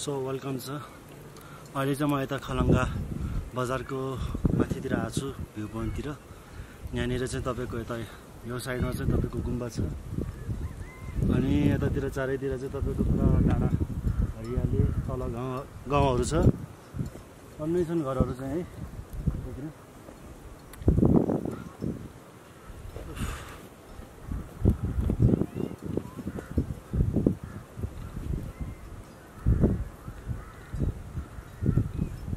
So welcome छ। अहिले चाहिँ म यता खलङ्गा बजारको माथितिर आएको छु, भ्यू पोइन्टतिर। यहाँनिर चाहिँ तपाईको यता यो साइडमा चाहिँ तपाईको गुम्बा छ, अनि यतातिर चारैतिर चाहिँ तपाईको पुरा डाँडा हरियाली, तल गाउँहरू छ, अन्नै छन् घरहरू चाहिँ है।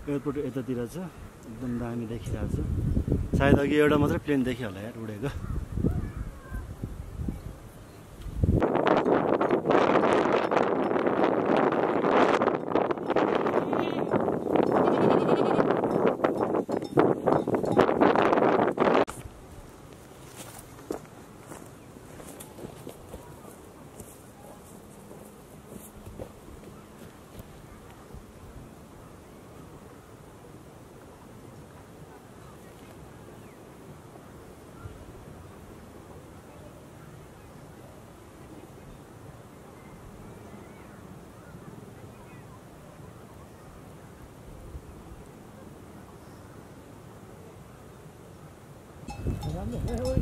एयरपोर्ट यतातिर छ, एकदम दामी देखिरहेको छ। सायद अघि एउटा मात्रै प्लेन देखियो होला यार उडेको।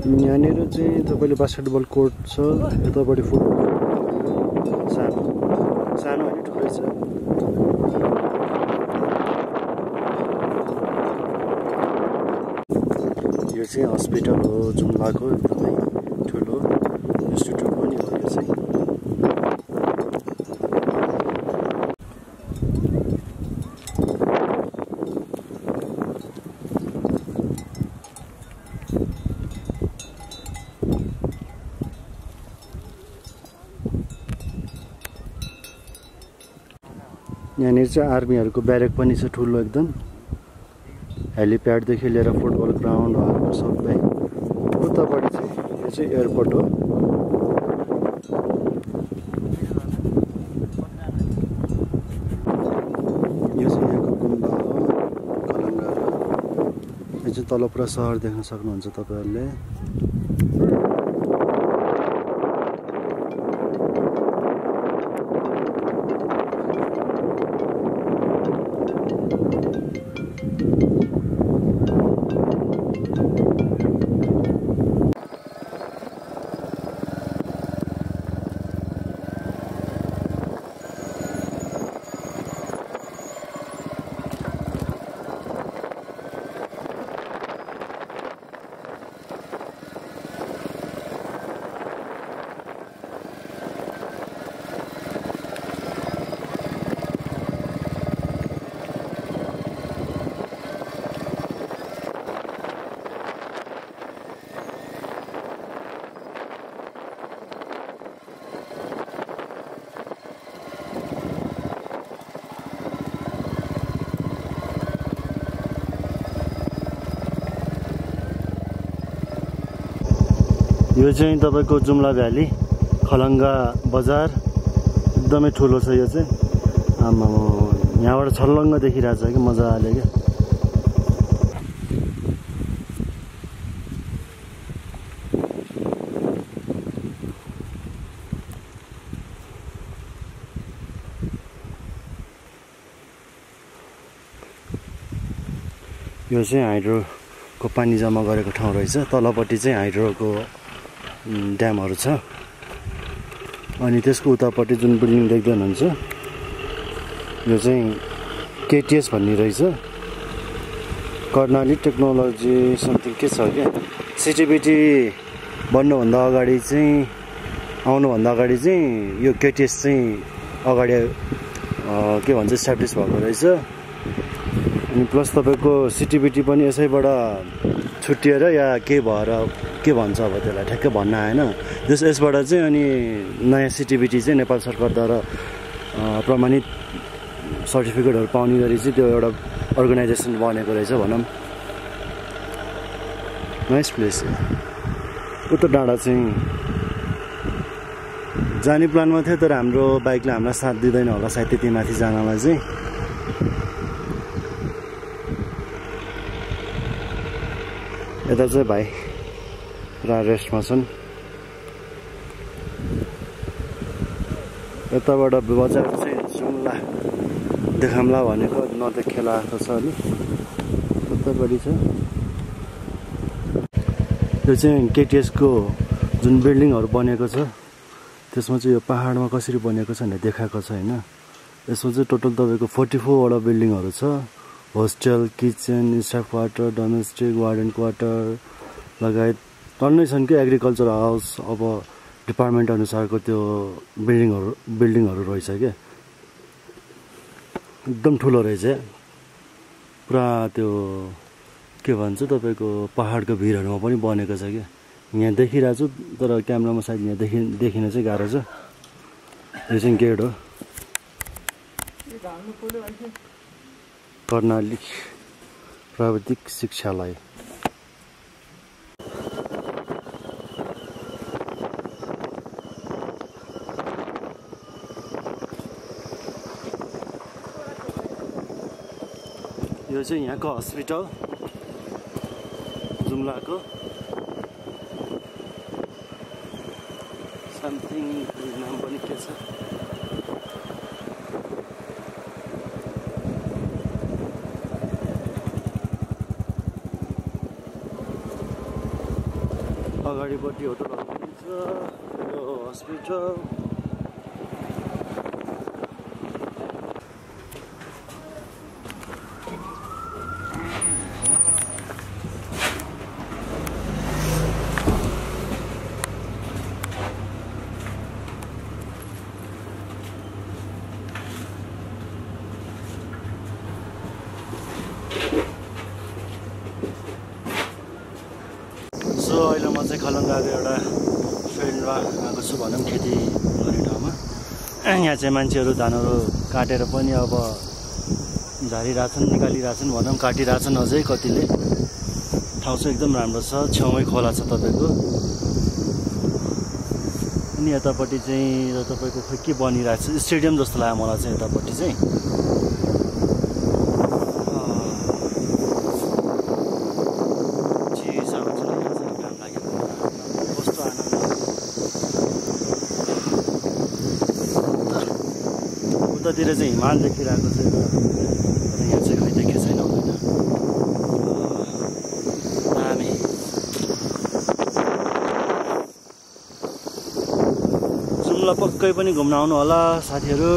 यहाँनिर चाहिँ तपाईँले बास्केटबल कोर्ट छ, यतापट्टि फुटबल सानो सानो होइन ठुलै छ। यो चाहिँ हस्पिटल हो जुम्लाको, एकदमै ठुलो इन्स्टिट्युट पनि हो यो चाहिँ। यहाँनिर चाहिँ आर्मीहरूको ब्यारेक पनि छ ठुलो एकदम। हेलिप्याडदेखि लिएर फुटबल ग्राउन्डहरू सबै। उतापट्टि चाहिँ यो चाहिँ एयरपोर्ट हो। यो चाहिँ यहाँको गुम्बा हो खलङ्गा। यो चाहिँ तल पुरा सहर देख्न सक्नुहुन्छ तपाईँहरूले। यो चाहिँ तपाईको जुम्ला भ्याली खलङ्गा बजार एकदमै ठुलो छ। यो चाहिँ आमा यहाँबाट छल्लङ्ग देखिरहेछ कि मजाले क्या। यो चाहिँ हाइड्रोको पानी जम्मा गरेको ठाउँ रहेछ। तलपट्टि चाहिँ हाइड्रोको ड्यामहरू छ, अनि त्यसको उतापट्टि जुन बिल्डिङ देख्दै हुनुहुन्छ यो चाहिँ केटिएस भन्ने रहेछ, कर्णाली टेक्नोलोजी समथिङ के छ क्या। सिटिबिटी बन्नुभन्दा अगाडि चाहिँ आउनुभन्दा अगाडि चाहिँ यो केटिएस चाहिँ अगाडि के भन्छ इस्टाब्लिस भएको रहेछ। अनि प्लस तपाईँको सिटिबिटी पनि यसैबाट छुट्टिएर या के भएर के भन्छ अब त्यसलाई ठ्याक्कै भन्न आएन। यसबाट चाहिँ अनि नयाँ सिटिबिटी चाहिँ नेपाल सरकारद्वारा प्रमाणित सर्टिफिकेटहरू पाउने गरी चाहिँ त्यो एउटा अर्गनाइजेसन बनेको रहेछ भनौँ। Nice place. उता डाँडा चाहिँ जाने प्लानमा थियो, तर हाम्रो बाइकले हामीलाई साथ दिँदैन होला सायद त्यति माथि जानलाई चाहिँ। यता चाहिँ भाइ पुरा रेस्टमा छन्। यताबाट बजार चाहिँ जुम्ला देखाउँला भनेको नदेखेला जस्तो छ अलि उतापट्टि छ। यो चाहिँ केटिएस को जुन बिल्डिङहरु बनेको छ त्यसमा चाहिँ यो पहाडमा कसरी बनेको छ भने देखाएको छ हैन। यसमा चाहिँ टोटल तपाईको 44 वटा बिल्डिङहरु छ। Hostel, kitchen, staff quarter, domestic, warden quarter लगायत टन्नै छन् कि एग्रिकल्चर हाउस। अब डिपार्टमेन्ट अनुसारको त्यो बिल्डिङहरु रहेछ के। एकदम ठुलो रहेछ। पुरा त्यो के भन्छ तपाईको पहाडको भिरहरुमा पनि बनेको छ के। यहाँ देखिरहेछु तर क्यामेरामा सायद यहाँ देखिन चाहिँ गाह्रो छ। यो चाहिँ गेट हो कर्णाली प्राविधिक शिक्षालय। यो चाहिँ यहाँको हस्पिटल जुम्लाको समथिङ नाम पनि के छ। अगाडिपट्टि होटलहरु पनि छ। यो हस्पिटल अहिले म चाहिँ खलङ्गाको एउटा फिल्डमा आएको छु भनौँ खेती गर्ने ठाउँमा। यहाँ चाहिँ मान्छेहरू धानहरू काटेर पनि अब झारिरहेछन्, निकालिरहेछन् भनौँ, काटिरहेछन् अझै कतिले। ठाउँ चाहिँ एकदम राम्रो छ, छेउमै खोला छ तपाईँको। अनि यतापट्टि चाहिँ तपाईँको खोइ के बनिरहेको छ, स्टेडियम जस्तो लाग्यो मलाई चाहिँ यतापट्टि चाहिँ। उतातिर चाहिँ हिमाल देखिरहेको छ तर यहाँ चाहिँ खै देखेको छैन हुँदैन। दामी जुम्ला पक्कै पनि घुम्न आउनु होला साथीहरू।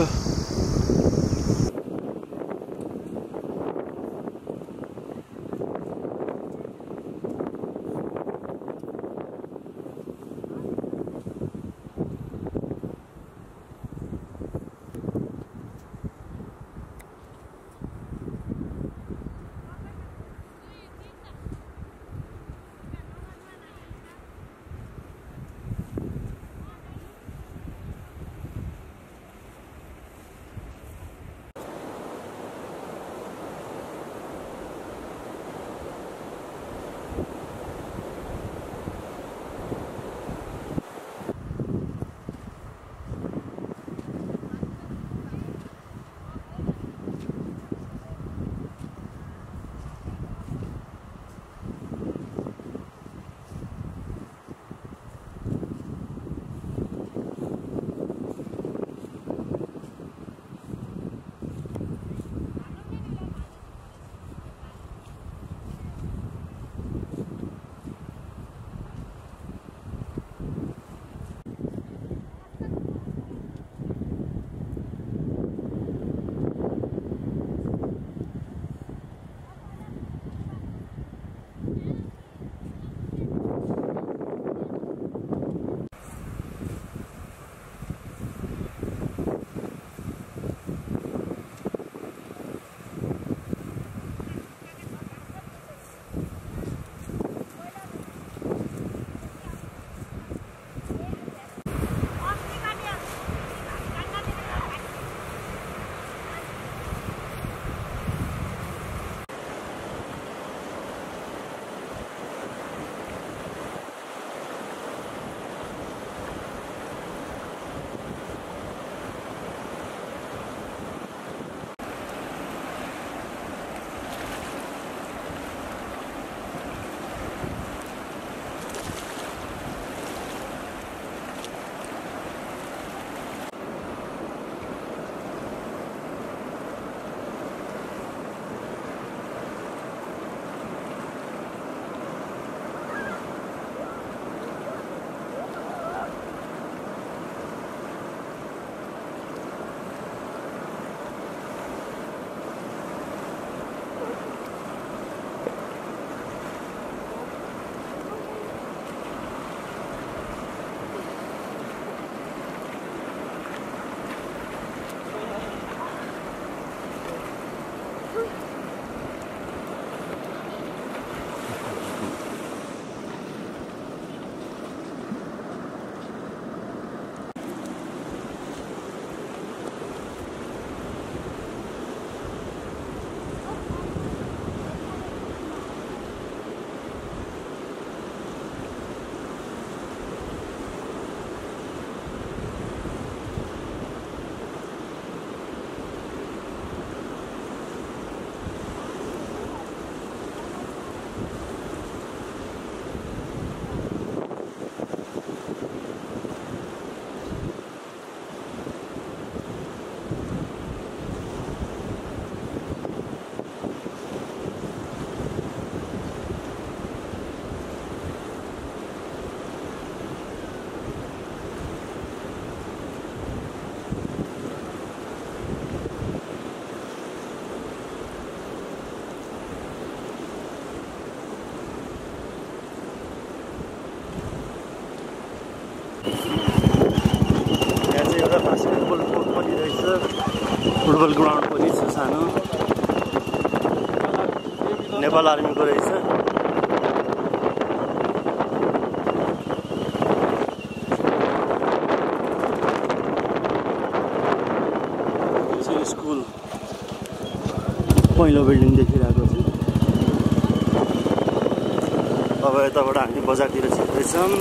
ग्राउन्ड पनि छ सानो नेपाल आर्मीको रहेछ स्कुल पहिलो बिल्डिङ देखिरहेको छ अब यताबाट हामी बजारतिर छिर्दैछौँ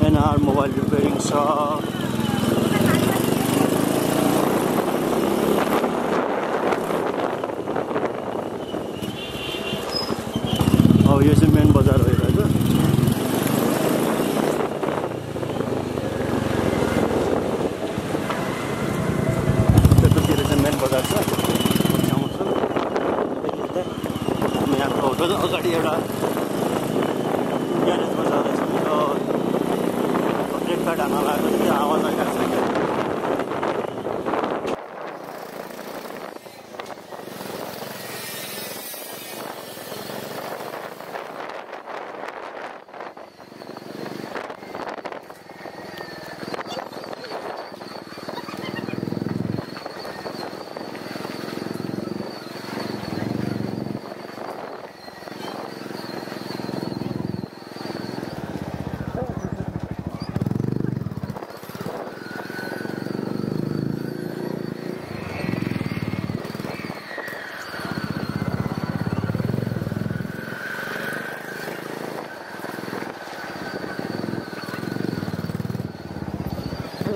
NR मोबाइल रिपेयरिङ शप अब यो चाहिँ मेन बजार हो यताको त्यतातिर चाहिँ मेन बजार छ यहाँको होटल अगाडि एउटा ग्यारेज बजार रहेछ फ्लिपकार्ट हान्न लागेको थियो आवाज आइरहेको छ क्या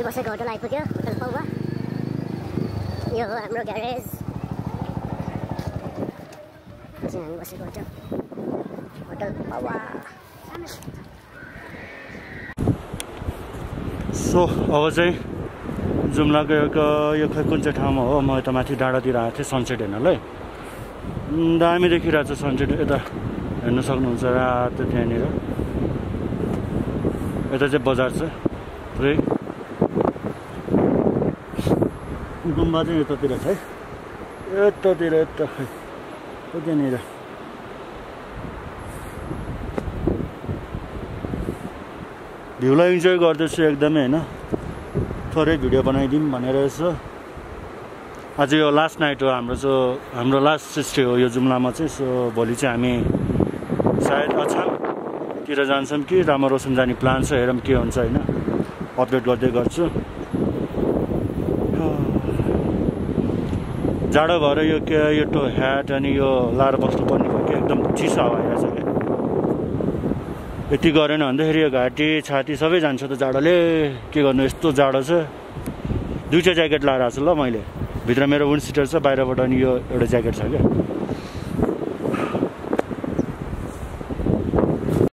बसेको होटल आइपुग्यो होटल पौवा यो हो हाम्रो ग्यारेज हामी बसेको होटल पौवा सो अब चाहिँ जुम्लाको यो खै कुन चाहिँ ठाउँमा हो म यता माथि डाँडातिर आएको थिएँ सनसेट हेर्नलाई दामी देखिरहेको छ सनसेट यता हेर्न सक्नुहुन्छ रातो त्यहाँनिर यता चाहिँ बजार छ पुरै गुम्बा चाहिँ यतातिर छ है यतातिर यता खै त्यहाँनिर भ्यूलाई इन्जोय गर्दैछु एकदमै होइन थोरै भिडियो बनाइदिउँ भनेर यसो आज यो लास्ट नाइट हो हाम्रो लास्ट स्टे हो यो जुम्लामा चाहिँ सो भोलि चाहिँ हामी सायद अछामतिर जान्छौँ कि रामारोसन जाने प्लान छ हेरौँ के हुन्छ होइन अपडेट गर्दै गर्छु जाडो भएर यो ह्याट अनि यो लाएर बस्नुपर्ने भयो कि एकदम चिसो हावा आइरहेछ क्या यति गरेन भन्दाखेरि यो घाँटी छाती सबै जान्छ त जाडोले के गर्नु यस्तो जाडो छ दुईवटा ज्याकेट लाएर आएको छु ल मैले भित्र मेरो विन्ड सिटर छ बाहिरबाट अनि यो एउटा ज्याकेट छ क्या